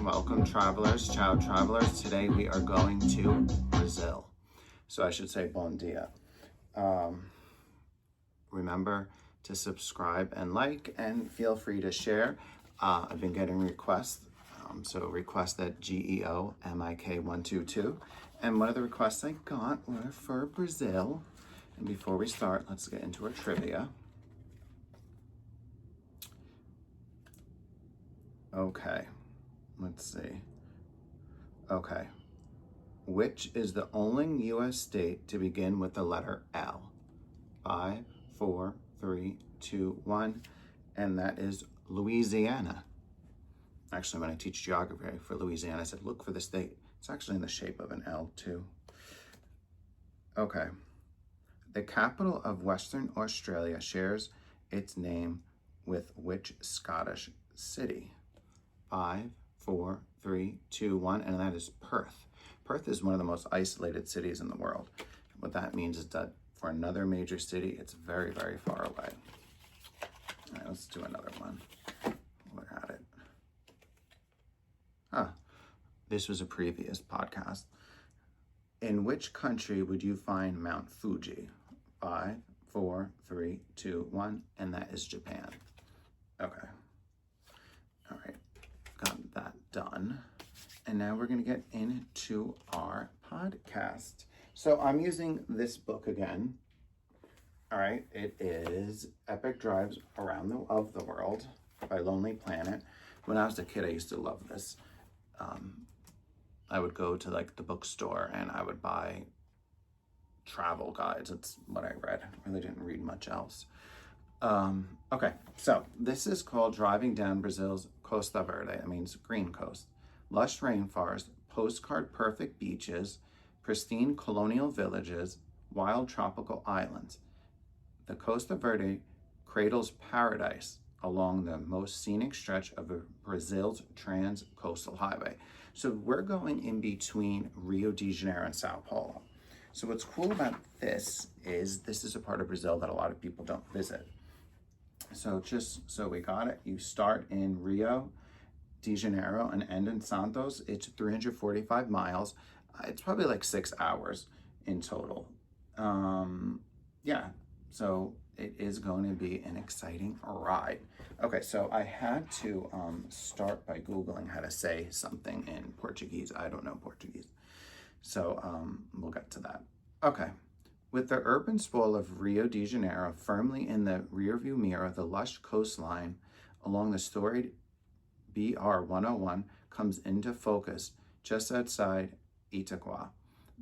Welcome travelers, ciao travelers. Today we are going to Brazil. So I should say bon dia. Remember to subscribe and like, and feel free to share. I've been getting requests, so request at GEOMIK122. And one of the requests I got were for Brazil. And before we start, let's get into our trivia. Okay, let's see. Okay, which is the only U.S. state to begin with the letter L? 5, 4, 3, 2, 1, and that is Louisiana. Actually, when I teach geography for Louisiana, I said, look for the state. It's actually in the shape of an L too. Okay, the capital of Western Australia shares its name with which Scottish city? 5, 4, 3, 2, 1, and that is Perth. Perth is one of the most isolated cities in the world. What that means is that for another major city, it's very, very far away. All right, let's do another one. We're at it. This was a previous podcast. In which country would you find Mount Fuji? 5, 4, 3, 2, 1, and that is Japan. Okay. All right. Got that done. And now we're going to get into our podcast. So I'm using this book again. All right. It is Epic Drives Around the World by Lonely Planet. When I was a kid, I used to love this. I would go to like the bookstore and I would buy travel guides. That's what I read. I really didn't read much else. Okay, so this is called Driving Down Brazil's Costa Verde. That means green coast. Lush rainforest, postcard perfect beaches, pristine colonial villages, wild tropical islands. The Costa Verde cradles paradise along the most scenic stretch of Brazil's trans-coastal highway. So we're going in between Rio de Janeiro and Sao Paulo. So what's cool about this is a part of Brazil that a lot of people don't visit. So just so we got it, you start in Rio de Janeiro and end in Santos. It's 345 miles. It's probably like 6 hours in total. Yeah, so it is going to be an exciting ride. Okay, so I had to start by Googling how to say something in Portuguese. I don't know Portuguese. So we'll get to that. Okay. With the urban sprawl of Rio de Janeiro firmly in the rearview mirror, the lush coastline along the storied BR-101 comes into focus just outside Itaqua,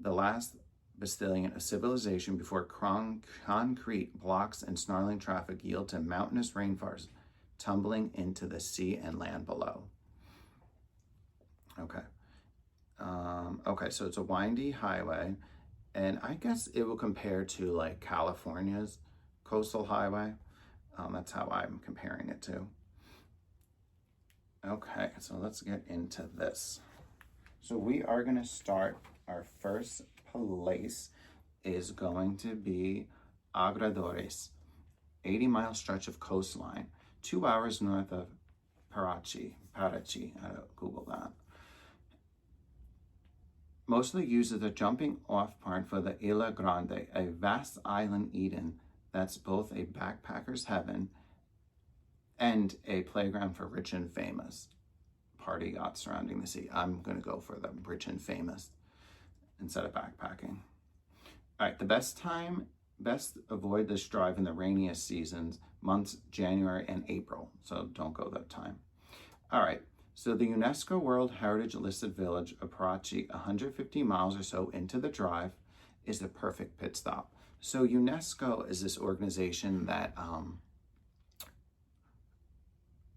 the last bastion of civilization before concrete blocks and snarling traffic yield to mountainous rainforests tumbling into the sea and land below. Okay. Okay, so it's a windy highway, and I guess it will compare to like California's coastal highway. That's how I'm comparing it to. Okay, so let's get into this. So we are going to start, our first place is going to be Agradores, 80-mile stretch of coastline, 2 hours north of Parachi. I had to Google that. Mostly used as a jumping off point for the Ilha Grande, a vast island Eden that's both a backpacker's heaven and a playground for rich and famous. Party yachts surrounding the sea. I'm going to go for the rich and famous instead of backpacking. All right, the best avoid this drive in the rainiest seasons, months January and April, so don't go that time. All right, so the UNESCO World Heritage listed village of Parachi, 150 miles or so into the drive, is the perfect pit stop. So UNESCO is this organization that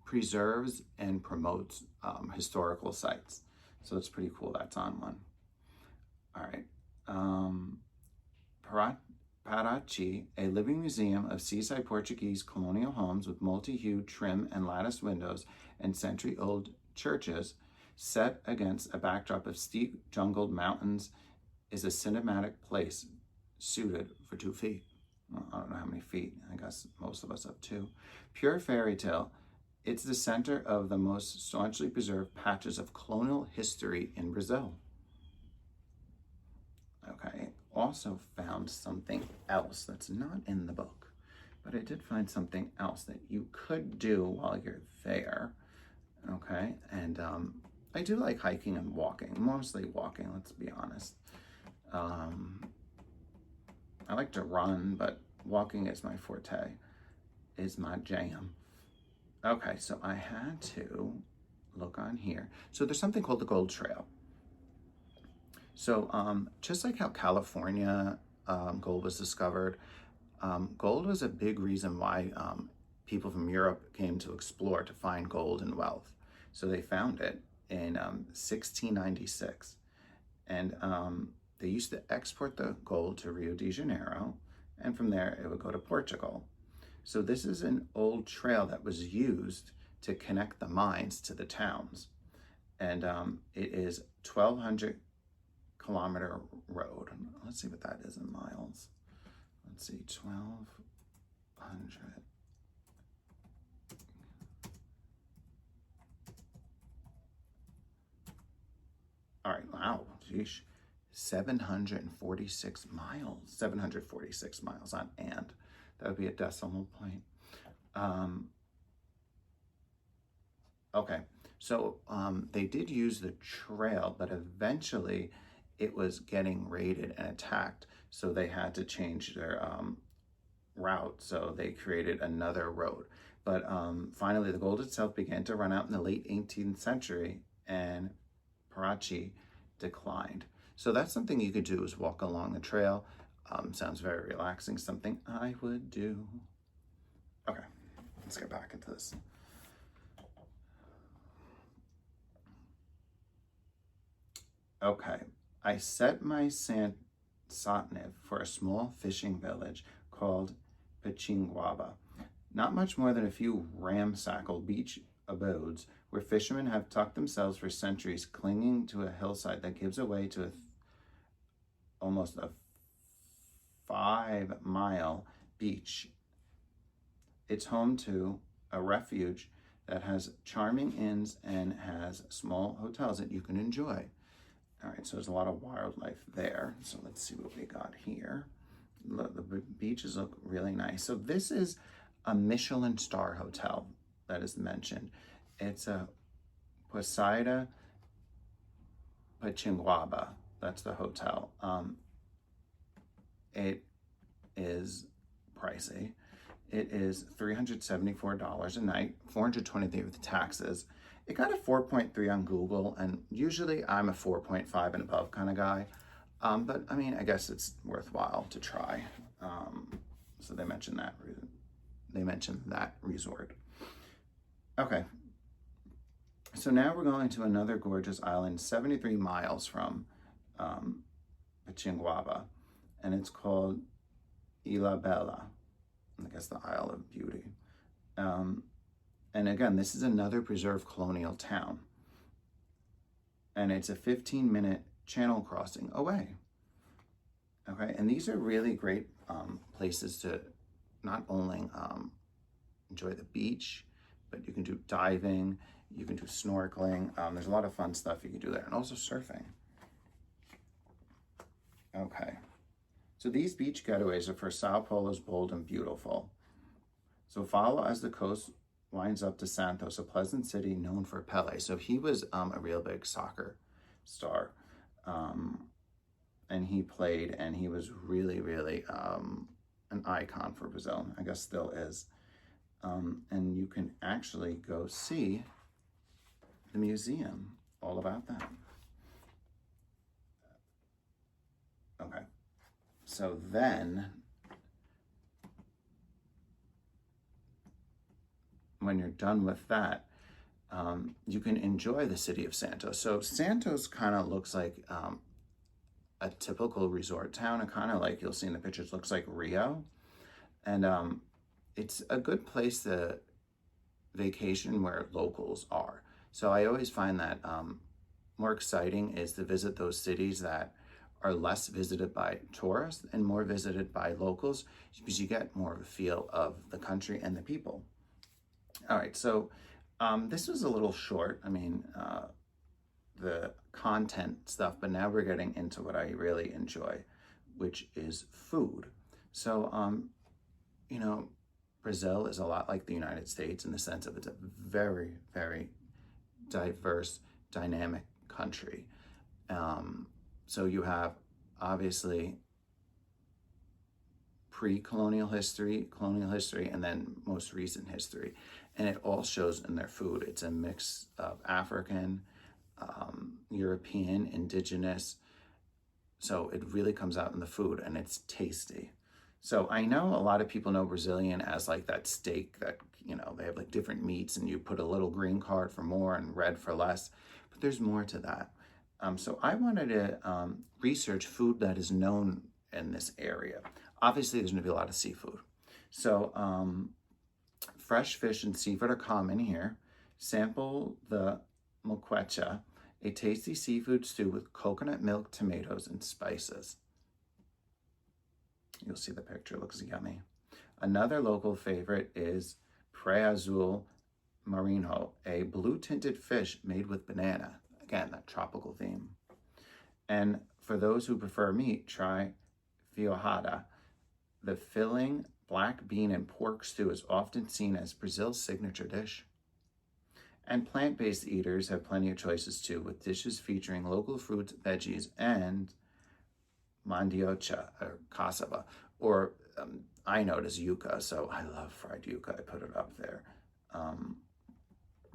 preserves and promotes historical sites. So it's pretty cool that's on one. All right. Parachi, a living museum of seaside Portuguese colonial homes with multi-hued trim and lattice windows and century-old churches set against a backdrop of steep jungled mountains, is a cinematic place suited for 2 feet. Well, I don't know how many feet. I guess most of us have 2. Pure fairy tale, It's the center of the most staunchly preserved patches of colonial history in Brazil. Okay, also found something else that's not in the book, but I did find something else that you could do while you're there. Okay, and I do like hiking and walking, mostly walking, let's be honest. I like to run, but walking is my forte, is my jam. Okay, so I had to look on here. So there's something called the Gold Trail. So just like how California gold was discovered, gold was a big reason why people from Europe came to explore to find gold and wealth. So they found it in 1696. And they used to export the gold to Rio de Janeiro, and from there it would go to Portugal. So this is an old trail that was used to connect the mines to the towns. And it is 1,200 kilometer road. Let's see what that is in miles. Let's see, 1,200. All right, wow, geesh. 746 miles, 746 miles on and. That would be a decimal point. Okay, so they did use the trail, but eventually it was getting raided and attacked, so they had to change their route, so they created another road. But finally, the gold itself began to run out in the late 18th century, and Parachi declined. So that's something you could do, is walk along the trail. Sounds very relaxing, something I would do. Okay, let's get back into this. Okay, I set my satnav for a small fishing village called Pichinguaba. Not much more than a few ramshackle beach abodes where fishermen have tucked themselves for centuries, clinging to a hillside that gives away to almost a 5-mile beach. It's home to a refuge that has charming inns and has small hotels that you can enjoy. All right, so there's a lot of wildlife there. So let's see what we got here. The beaches look really nice. So this is a Michelin star hotel that is mentioned. It's a Posada Pichinguaba. That's the hotel. It is pricey. It is $374 a night, $423 with the taxes. It got a 4.3 on Google, and usually I'm a 4.5 and above kind of guy. But I mean, I guess it's worthwhile to try. So they mentioned that. Resort. Okay. So now we're going to another gorgeous island, 73 miles from Pichinguaba, and it's called Ilha Bela. I guess the Isle of Beauty. And again, this is another preserved colonial town. And it's a 15-minute channel crossing away. Okay, and these are really great places to not only enjoy the beach, but you can do diving, you can do snorkeling. There's a lot of fun stuff you can do there, and also surfing. Okay, so these beach getaways are for Sao Paulo's bold and beautiful. So follow as the coast winds up to Santos, a pleasant city known for Pelé. So he was a real big soccer star. And he played, and he was really, really an icon for Brazil. I guess still is. And you can actually go see the museum all about that. Okay, so then when you're done with that, you can enjoy the city of Santos. So Santos kind of looks like a typical resort town. It kind of, like you'll see in the pictures, looks like Rio. And it's a good place to vacation where locals are. So I always find that more exciting is to visit those cities that are less visited by tourists and more visited by locals, because you get more of a feel of the country and the people. All right, so This was a little short. I mean, the content stuff, but now we're getting into what I really enjoy, which is food. So, you know, Brazil is a lot like the United States in the sense of it's a very, very diverse, dynamic country. So you have obviously pre-colonial history, colonial history, and then most recent history. And it all shows in their food. It's a mix of African, European, indigenous. So it really comes out in the food and it's tasty. So I know a lot of people know Brazilian as like that steak that, you know, they have like different meats and you put a little green card for more and red for less, but there's more to that. So I wanted to research food that is known in this area. Obviously, there's going to be a lot of seafood. So fresh fish and seafood are common here. Sample the moqueca, a tasty seafood stew with coconut milk, tomatoes, and spices. You'll see the picture, it looks yummy. Another local favorite is Praia Azul Marinho, a blue-tinted fish made with banana. Again, that tropical theme. And for those who prefer meat, try feijoada. The filling black bean and pork stew is often seen as Brazil's signature dish. And plant-based eaters have plenty of choices too, with dishes featuring local fruits, veggies, and mandioca or cassava, or I know it as yuca, so I love fried yuca. I put it up there.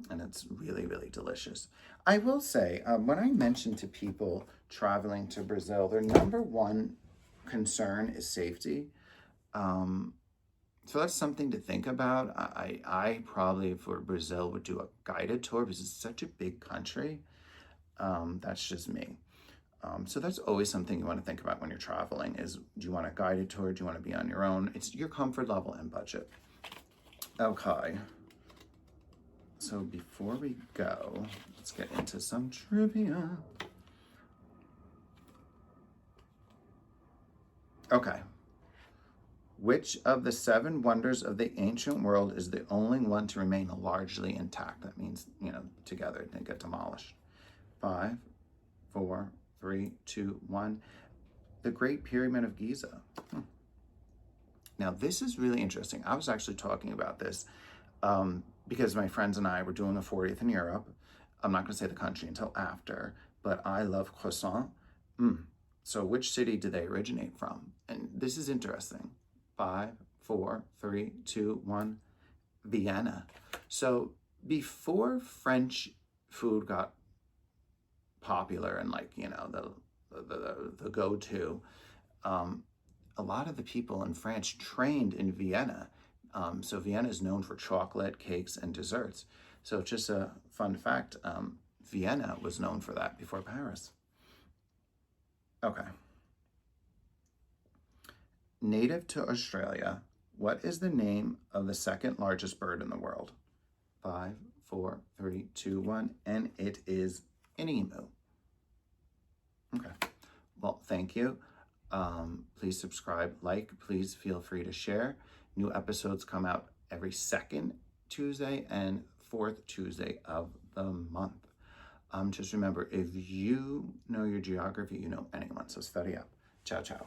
And it's really, really delicious. I will say, when I mention to people traveling to Brazil, their number one concern is safety. So that's something to think about. I probably for Brazil would do a guided tour because it's such a big country. That's just me. So that's always something you want to think about when you're traveling is, do you want a guided tour? Do you want to be on your own? It's your comfort level and budget. Okay. So before we go, let's get into some trivia. Okay. Which of the 7 wonders of the ancient world is the only one to remain largely intact? That means, you know, together, it didn't get demolished. 5, 4, 3, 2, 1. The Great Pyramid of Giza. Now, this is really interesting. I was actually talking about this because my friends and I were doing a 40th in Europe. I'm not going to say the country until after, but I love croissant. So which city did they originate from? And this is interesting. 5, 4, 3, 2, 1. Vienna. So before French food got popular and like, you know, the go-to, a lot of the people in France trained in Vienna. So Vienna is known for chocolate, cakes, and desserts. So just a fun fact, Vienna was known for that before Paris. Okay. Native to Australia, what is the name of the second largest bird in the world? 5, 4, 3, 2, 1, and it is an emu. Okay. Well, thank you. Please subscribe, like, please feel free to share. New episodes come out every second Tuesday and fourth Tuesday of the month. Just remember, if you know your geography, you know anyone, so study up. Ciao, ciao.